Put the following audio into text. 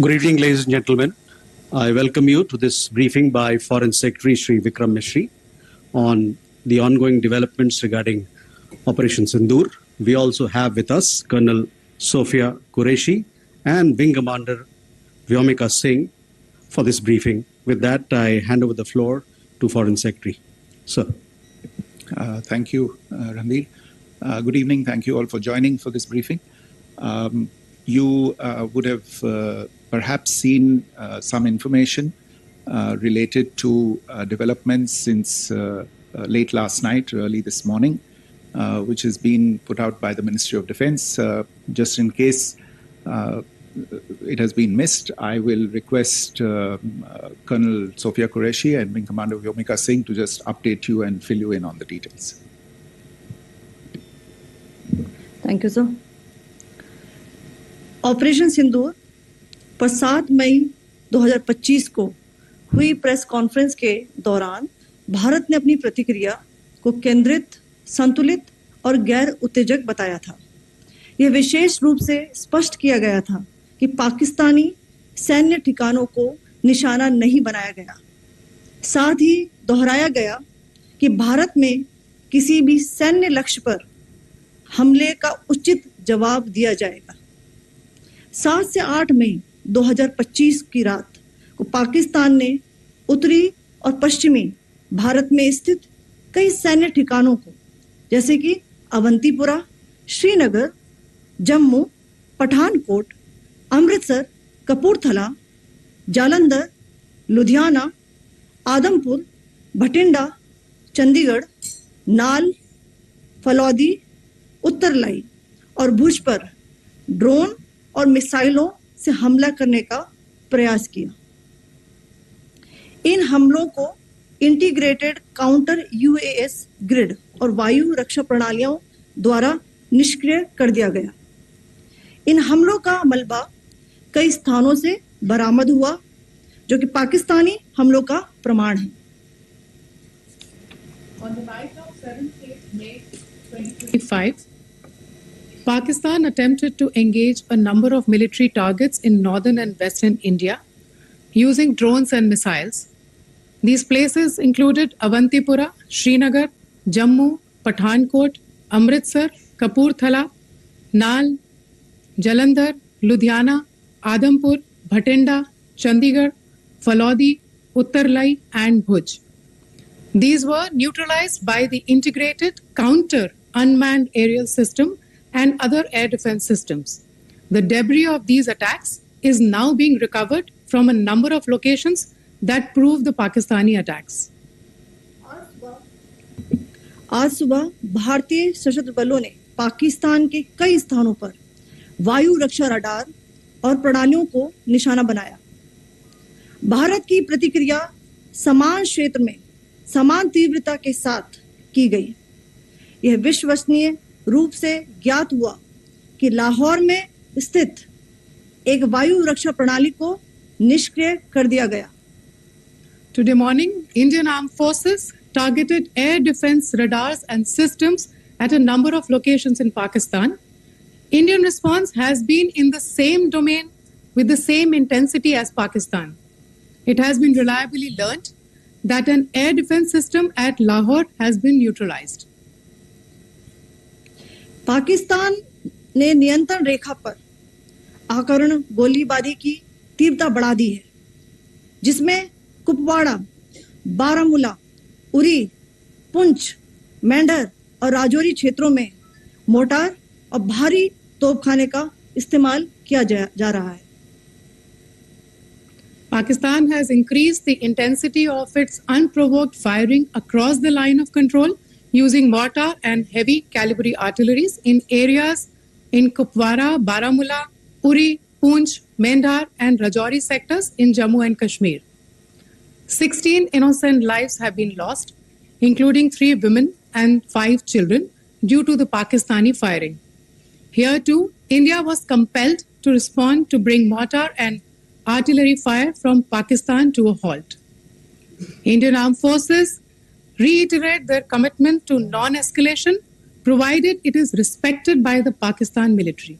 Good evening, ladies and gentlemen. I welcome you to this briefing by Foreign Secretary Shri Vikram Misri on the ongoing developments regarding Operation Sindoor. We also have with us Colonel Sophia Qureshi and Wing Commander Vyomika Singh for this briefing. With that, I hand over the floor to Foreign Secretary. Sir. Thank you, Ranveer. Good evening. Thank you all for joining for this briefing. You would have perhaps seen some information related to developments since late last night, early this morning, which has been put out by the Ministry of Defence. Just in case it has been missed, I will request Colonel Sophia Qureshi and Wing Commander Vyomika Singh to just update you and fill you in on the details. Thank you, sir. Operation Sindoor पर 7 मई 2025 को हुई press conference के दौरान भारत ने अपनी प्रतिक्रिया को केंद्रित, संतुलित और गैर उत्तेजक बताया था। यह विशेष रूप से स्पष्ट किया गया था कि पाकिस्तानी सैन्य ठिकानों को निशाना नहीं बनाया गया। साथ ही दोहराया गया कि भारत में किसी भी सैन्य लक्ष्य पर हमले का उचित जवाब दिया जाएगा। 7 से 8 मई 2025 की रात को पाकिस्तान ने उत्तरी और पश्चिमी भारत में स्थित कई सैन्य ठिकानों को, जैसे कि अवंतीपुरा, श्रीनगर, जम्मू, पठानकोट, अमृतसर, कपूरथला, जालंधर, लुधियाना, आदमपुर, भटिंडा, चंडीगढ़, नाल, फलौदी, उत्तरलाई और भुज पर ड्रोन और मिसाइलों से हमला करने का प्रयास किया। इन हमलों को इंटीग्रेटेड काउंटर यूएस ग्रिड और वायु रक्षा प्रणालियों द्वारा निष्क्रिय कर दिया गया। इन हमलों का मलबा कई स्थानों से बरामद हुआ, जो कि पाकिस्तानी हमलों का प्रमाण है। On the night of 7th May 2025, Pakistan attempted to engage a number of military targets in northern and western India using drones and missiles. These places included Avantipura, Srinagar, Jammu, Pathankot, Amritsar, Kapurthala, Nal, Jalandhar, Ludhiana, Adampur, Bhatinda, Chandigarh, Falodi, Uttarlai and Bhuj. These were neutralized by the integrated counter unmanned aerial system and other air defense systems. The debris of these attacks is now being recovered from a number of locations that prove the Pakistani attacks. आज सुबह भारतीय सशस्त्र बलों ने पाकिस्तान के कई स्थानों पर वायु रक्षा रडार और प्रणालियों को निशाना बनाया। भारत की प्रतिक्रिया समान क्षेत्र में समान तीव्रता के साथ की गई। यह विश्वसनीय रूप से ज्ञात हुआ कि लाहौर में स्थित एक वायु रक्षा प्रणाली को निष्क्रिय कर दिया गया। Today morning, Indian Armed Forces targeted air defense radars and systems at a number of locations in Pakistan. Indian response has been in the same domain with the same intensity as Pakistan. It has been reliably learnt that an air defense system at Lahore has been neutralized. Pakistan ने नियंत्रण रेखा पर आकरण गोलीबारी की तीव्रता बढ़ा दी है, जिसमें कुपवाड़ा, बारामूला, उरी, पुंछ, मेंढर और राजौरी क्षेत्रों में मोर्टार और भारी तोपखाने का इस्तेमाल किया जा रहा है। Pakistan has increased the intensity of its unprovoked firing across the line of control using mortar and heavy calibre artilleries in areas in Kupwara, Baramulla, Uri, Poonch, Mendhar and Rajouri sectors in Jammu and Kashmir. 16 innocent lives have been lost, including 3 women and 5 children, due to the Pakistani firing. Here too, India was compelled to respond to bring mortar and artillery fire from Pakistan to a halt. Indian Armed Forces reiterate their commitment to non-escalation, provided it is respected by the Pakistan military.